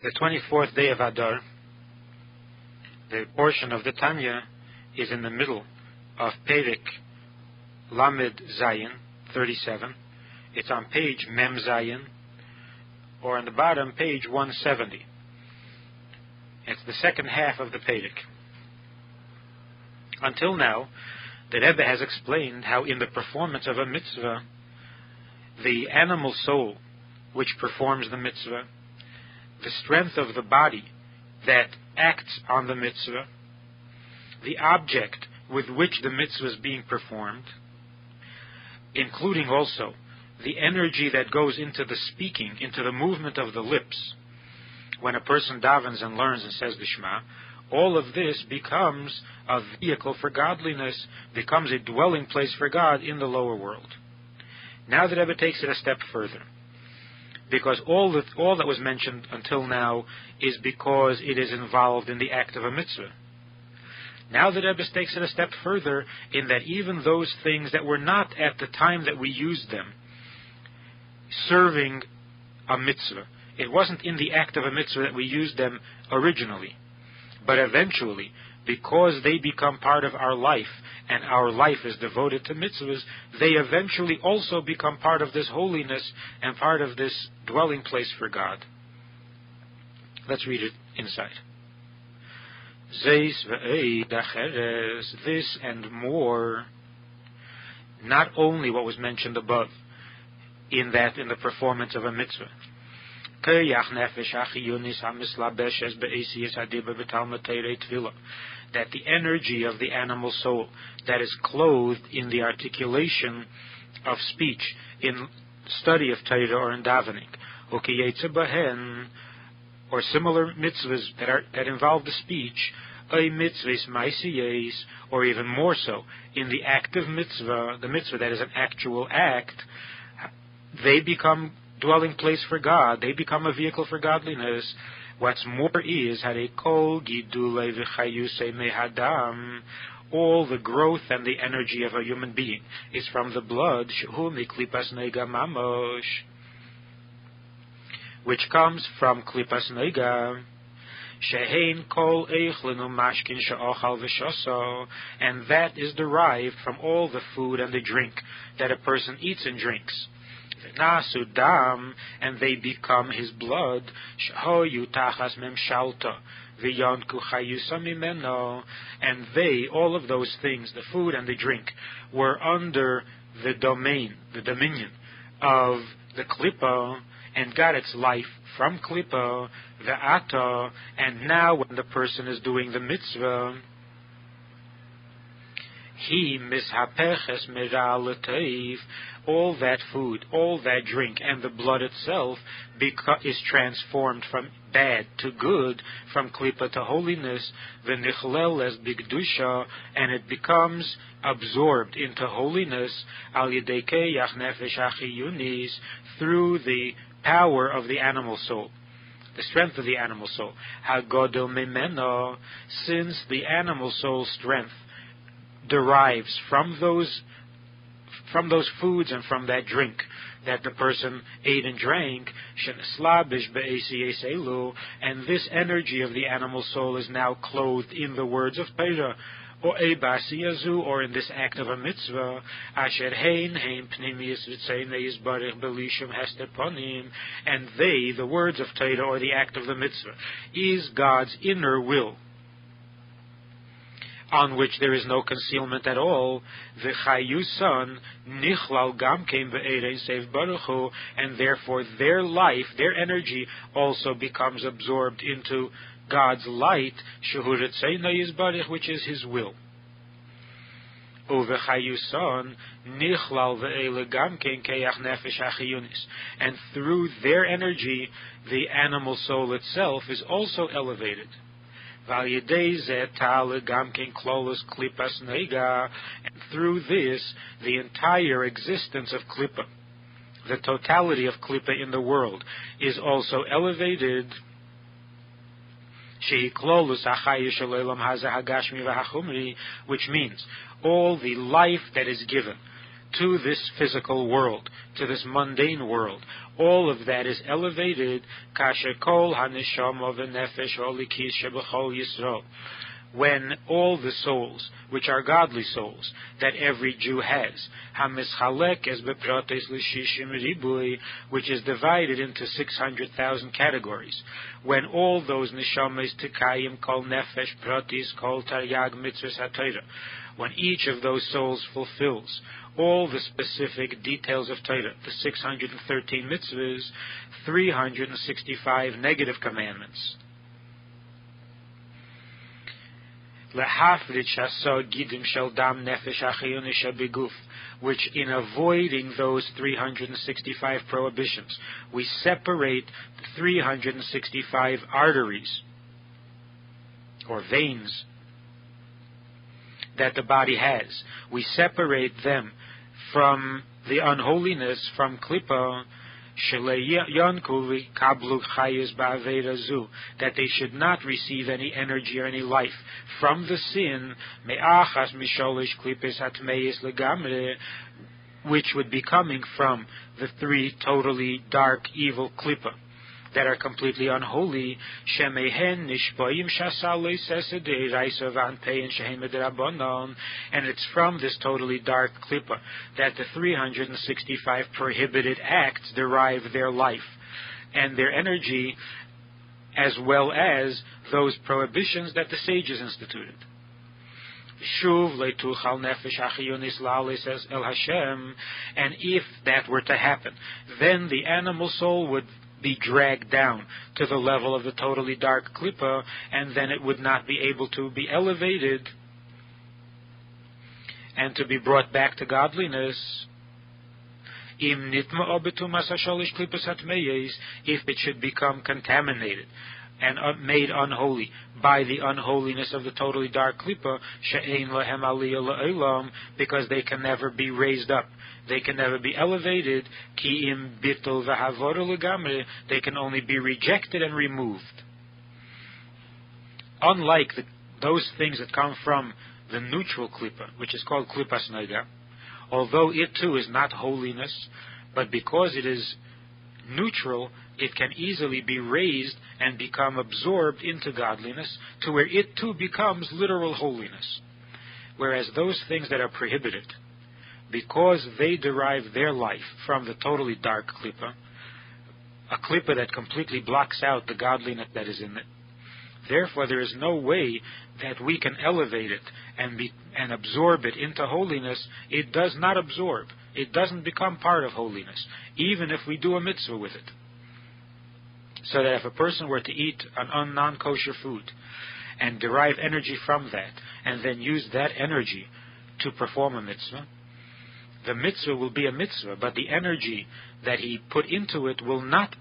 The 24th day of Adar, the portion of the Tanya is in the middle of Perek Lamed Zayin 37. It's on page Mem Zayin, or on the bottom, page 170. It's the second half of the Perek. Until now, the Rebbe has explained how in the performance of a mitzvah, the animal soul which performs the mitzvah, the strength of the body that acts on the mitzvah, the object with which the mitzvah is being performed, including also the energy that goes into the speaking, into the movement of the lips. When a person davens and learns and says the Shema, all of this becomes a vehicle for godliness, becomes a dwelling place for God in the lower world. Now the Rebbe takes it a step further, because all that was mentioned until now is because it is involved in the act of a mitzvah. Now the Rebbe takes it a step further in that even those things that were not at the time that we used them serving a mitzvah, it wasn't in the act of a mitzvah that we used them originally, but eventually, because they become part of our life, and our life is devoted to mitzvahs, they eventually also become part of this holiness and part of this dwelling place for God. Let's read it inside. This and more, not only what was mentioned above, in the performance of a mitzvah, that the energy of the animal soul that is clothed in the articulation of speech, in study of Torah or in davening, or similar mitzvahs that involve the speech, or even more so, in the active mitzvah, the mitzvah that is an actual act, they become dwelling place for God. They become a vehicle for godliness. What's more is all the growth and the energy of a human being is from the blood, which comes from klipas nega, and that is derived from all the food and the drink that a person eats and drinks. And they become his blood, and they, all of those things, the food and the drink, were under the dominion of the klippa, and got its life from klippa, the ata, and now when the person is doing the mitzvah, he mishapeches mera'aletev, all that food, all that drink, and the blood itself is transformed from bad to good, from klippa to holiness, v'nichlel es bigdusha, and it becomes absorbed into holiness, al yedei keyach nefesh achiyunis, through the power of the animal soul, the strength of the animal soul. Hagodel memeno, since the animal soul's strength derives from those foods and from that drink that the person ate and drank, and this energy of the animal soul is now clothed in the words of Torah, or in this act of a mitzvah, and they, the words of Torah or the act of the mitzvah, is God's inner will, on which there is no concealment at all, and therefore their life, their energy, also becomes absorbed into God's light, which is His will. And through their energy, the animal soul itself is also elevated. And through this, the entire existence of klippa, the totality of klippa in the world, is also elevated, which means all the life that is given to this physical world, to this mundane world. All of that is elevated, kasher kol haneshama v'nefesh holikis shebechol Yisrael, when all the souls, which are godly souls, that every Jew has, hamischalek es beprotes l'shishim ribui, which is divided into 600,000 categories, when all those neshamas tikayim kol nefesh protis kol taryag mitzvahs haTorah, when each of those souls fulfills all the specific details of Torah, the 613 mitzvahs, 365 negative commandments, which in avoiding those 365 prohibitions, we separate the 365 arteries or veins that the body has. We separate them from the unholiness, from klipa, that they should not receive any energy or any life from the sin, which would be coming from the three totally dark, evil klipa that are completely unholy, and it's from this totally dark klipa that the 365 prohibited acts derive their life and their energy, as well as those prohibitions that the sages instituted. And if that were to happen, then the animal soul would be dragged down to the level of the totally dark klipa, and then it would not be able to be elevated and to be brought back to godliness. If it should become contaminated and made unholy by the unholiness of the totally dark klipa, because they can never be raised up, they can never be elevated, they can only be rejected and removed. Unlike those things that come from the neutral klipa, which is called klipas naga, although it too is not holiness, but because it is neutral, it can easily be raised and become absorbed into godliness, to where it too becomes literal holiness. Whereas those things that are prohibited, because they derive their life from the totally dark klipa, a klipa that completely blocks out the godliness that is in it, therefore there is no way that we can elevate it and absorb it into holiness. It does not absorb. It doesn't become part of holiness, even if we do a mitzvah with it. So that if a person were to eat an non-kosher food and derive energy from that, and then use that energy to perform a mitzvah, the mitzvah will be a mitzvah, but the energy that he put into it will not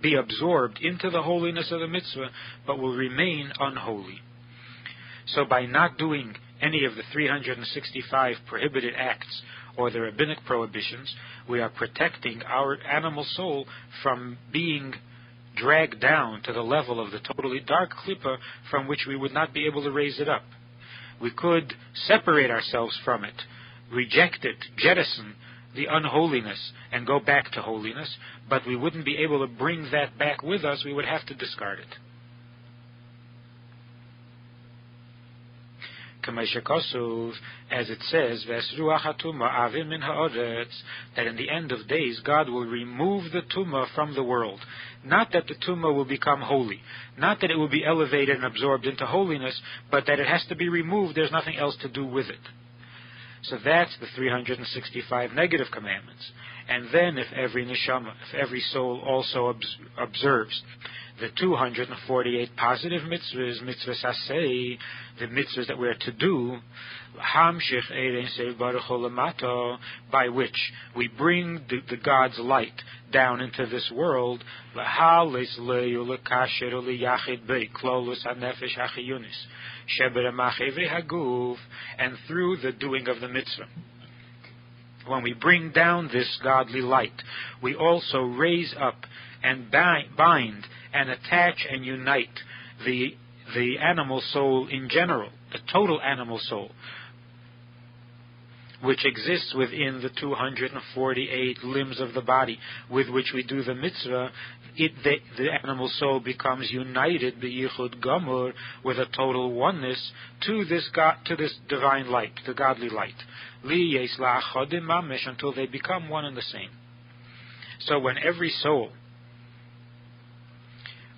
be absorbed into the holiness of the mitzvah, but will remain unholy. So by not doing any of the 365 prohibited acts or the rabbinic prohibitions, we are protecting our animal soul from being dragged down to the level of the totally dark klipa, from which we would not be able to raise it up. We could separate ourselves from it, reject it, jettison the unholiness, and go back to holiness, but we wouldn't be able to bring that back with us. We would have to discard it. As it says, that in the end of days God will remove the tumah from the world. Not that the tumah will become holy, not that it will be elevated and absorbed into holiness, but that it has to be removed. There's nothing else to do with it. So that's the 365 negative commandments. And then if every neshama, if every soul also observes the 248 positive mitzvahs, mitzvahs aseh, the mitzvahs that we are to do, by which we bring the God's light down into this world, and through the doing of the mitzvah. When we bring down this godly light, we also raise up and bind and attach and unite the animal soul in general, the total animal soul, which exists within the 248 limbs of the body with which we do the mitzvah, the animal soul becomes united b'yichud gamur, with a total oneness to this divine light, the godly light, li yes la'achodim mamish, until they become one and the same. So when every soul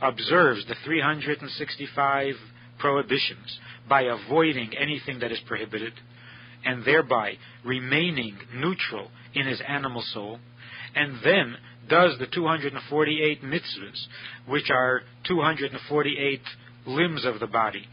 observes the 365 prohibitions by avoiding anything that is prohibited, and thereby remaining neutral in his animal soul, and then does the 248 mitzvahs, which are 248 limbs of the body,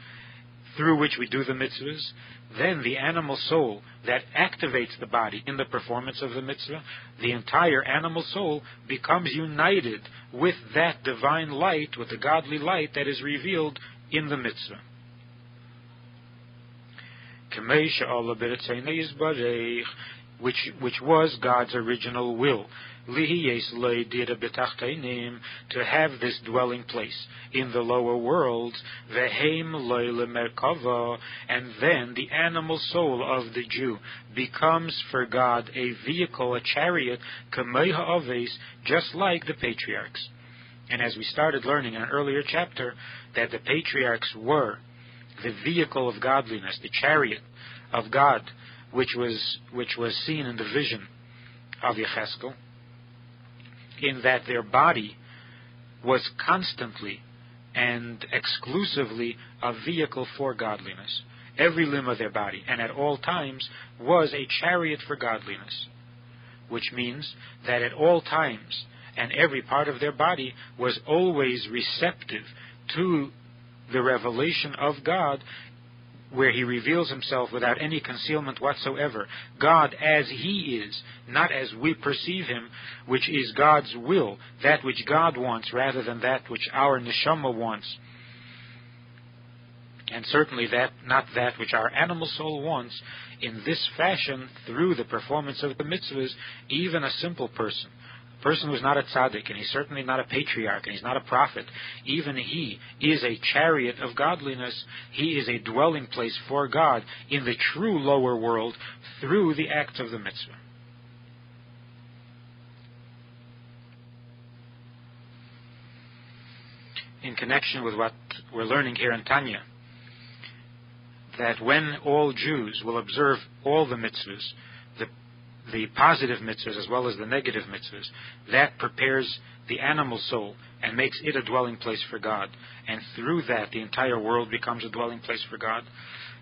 through which we do the mitzvahs, then the animal soul that activates the body in the performance of the mitzvah, the entire animal soul becomes united with that divine light, with the godly light that is revealed in the mitzvah. Which was God's original will, to have this dwelling place in the lower worlds, and then the animal soul of the Jew becomes for God a vehicle, a chariot, just like the patriarchs. And as we started learning in an earlier chapter, that the patriarchs were the vehicle of godliness, the chariot of God, which was seen in the vision of Yecheskel, in that their body was constantly and exclusively a vehicle for godliness. Every limb of their body, and at all times, was a chariot for godliness, which means that at all times and every part of their body was always receptive to the revelation of God, where he reveals himself without any concealment whatsoever. God as he is, not as we perceive him, which is God's will, that which God wants rather than that which our neshama wants. And certainly not that which our animal soul wants. In this fashion, through the performance of the mitzvahs, even a simple person who's not a tzaddik, and he's certainly not a patriarch, and he's not a prophet, even he is a chariot of godliness. He is a dwelling place for God in the true lower world through the act of the mitzvah. In connection with what we're learning here in Tanya, that when all Jews will observe all the mitzvahs, the positive mitzvahs as well as the negative mitzvahs, that prepares the animal soul and makes it a dwelling place for God. And through that, the entire world becomes a dwelling place for God.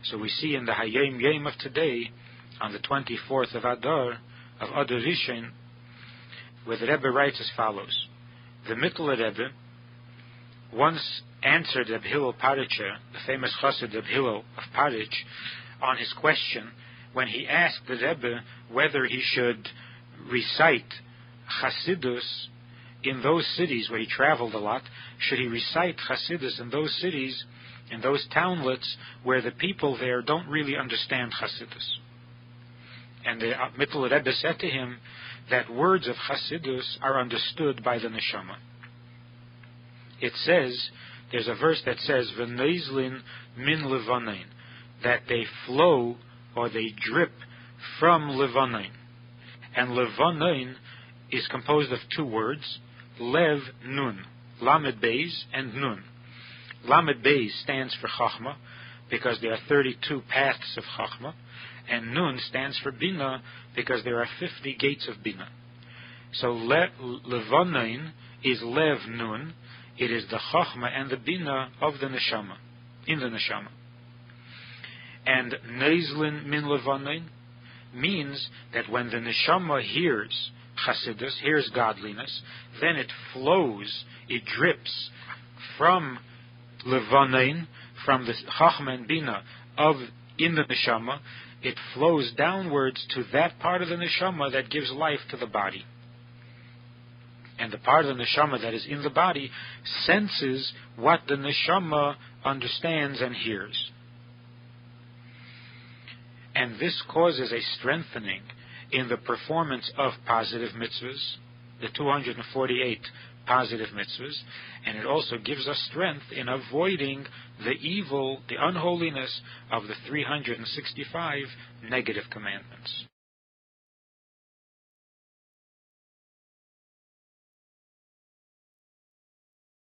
So we see in the Hayom Yom of today, on the 24th of Adar, of Adar Rishon, where the Rebbe writes as follows. The Mittler Rebbe once answered Reb Hillel Paritcher, the famous chassid Reb Hillel of Paritch, on his question when he asked the Rebbe whether he should recite Chasidus in those cities where he traveled a lot. Should he recite Chasidus in those cities, in those townlets where the people there don't really understand Chasidus? And the Mittler Rebbe said to him that words of Chasidus are understood by the neshama. It says, there's a verse that says, V'neizlin min levanein, that they flow or they drip from levanein. And levanein is composed of two words, lev, nun, lamed beis and nun. Lamed beis stands for chachma, because there are 32 paths of chachma, and nun stands for bina, because there are 50 gates of bina. So levanein is lev nun. It is the chachma and the bina of the neshama, in the neshama. And neizlin min levanein means that when the neshama hears Chasidus, hears godliness, then it flows, it drips from levanein, from the chachma and bina in the neshama. It flows downwards to that part of the neshama that gives life to the body. And the part of the neshama that is in the body senses what the neshama understands and hears. And this causes a strengthening in the performance of positive mitzvahs, the 248 positive mitzvahs, and it also gives us strength in avoiding the evil, the unholiness of the 365 negative commandments.